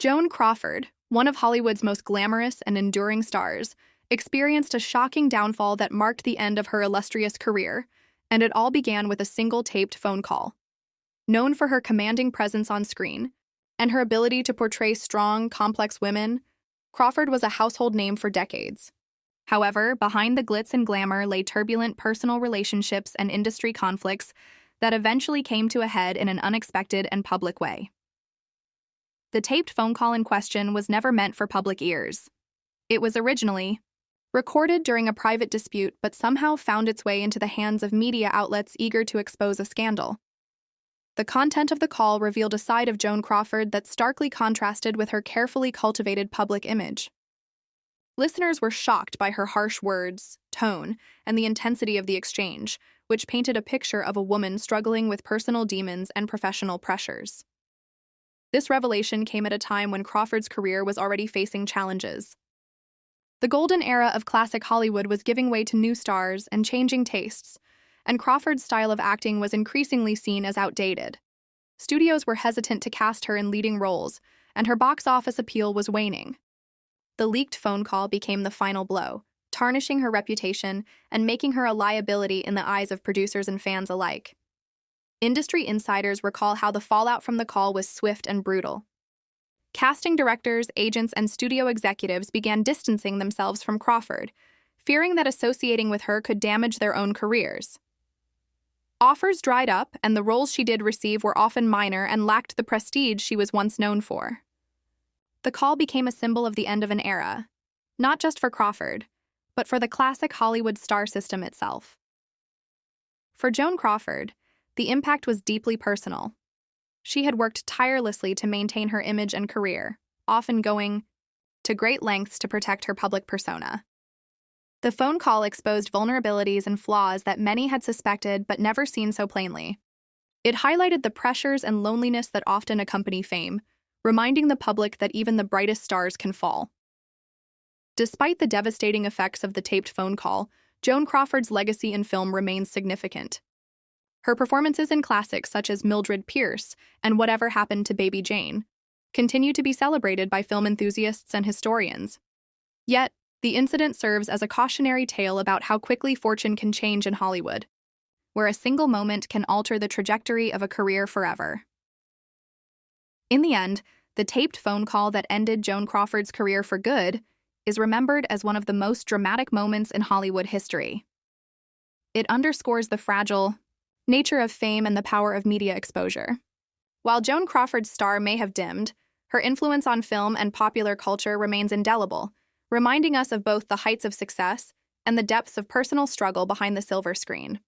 Joan Crawford, one of Hollywood's most glamorous and enduring stars, experienced a shocking downfall that marked the end of her illustrious career, and it all began with a single taped phone call. Known for her commanding presence on screen and her ability to portray strong, complex women, Crawford was a household name for decades. However, behind the glitz and glamour lay turbulent personal relationships and industry conflicts that eventually came to a head in an unexpected and public way. The taped phone call in question was never meant for public ears. It was originally recorded during a private dispute but somehow found its way into the hands of media outlets eager to expose a scandal. The content of the call revealed a side of Joan Crawford that starkly contrasted with her carefully cultivated public image. Listeners were shocked by her harsh words, tone, and the intensity of the exchange, which painted a picture of a woman struggling with personal demons and professional pressures. This revelation came at a time when Crawford's career was already facing challenges. The golden era of classic Hollywood was giving way to new stars and changing tastes, and Crawford's style of acting was increasingly seen as outdated. Studios were hesitant to cast her in leading roles, and her box office appeal was waning. The leaked phone call became the final blow, tarnishing her reputation and making her a liability in the eyes of producers and fans alike. Industry insiders recall how the fallout from the call was swift and brutal. Casting directors, agents, and studio executives began distancing themselves from Crawford, fearing that associating with her could damage their own careers. Offers dried up, and the roles she did receive were often minor and lacked the prestige she was once known for. The call became a symbol of the end of an era, not just for Crawford, but for the classic Hollywood star system itself. For Joan Crawford, the impact was deeply personal. She had worked tirelessly to maintain her image and career, often going to great lengths to protect her public persona. The phone call exposed vulnerabilities and flaws that many had suspected but never seen so plainly. It highlighted the pressures and loneliness that often accompany fame, reminding the public that even the brightest stars can fall. Despite the devastating effects of the taped phone call, Joan Crawford's legacy in film remains significant. Her performances in classics such as Mildred Pierce and Whatever Happened to Baby Jane continue to be celebrated by film enthusiasts and historians. Yet, the incident serves as a cautionary tale about how quickly fortune can change in Hollywood, where a single moment can alter the trajectory of a career forever. In the end, the taped phone call that ended Joan Crawford's career for good is remembered as one of the most dramatic moments in Hollywood history. It underscores the fragile nature of fame and the power of media exposure. While Joan Crawford's star may have dimmed, her influence on film and popular culture remains indelible, reminding us of both the heights of success and the depths of personal struggle behind the silver screen.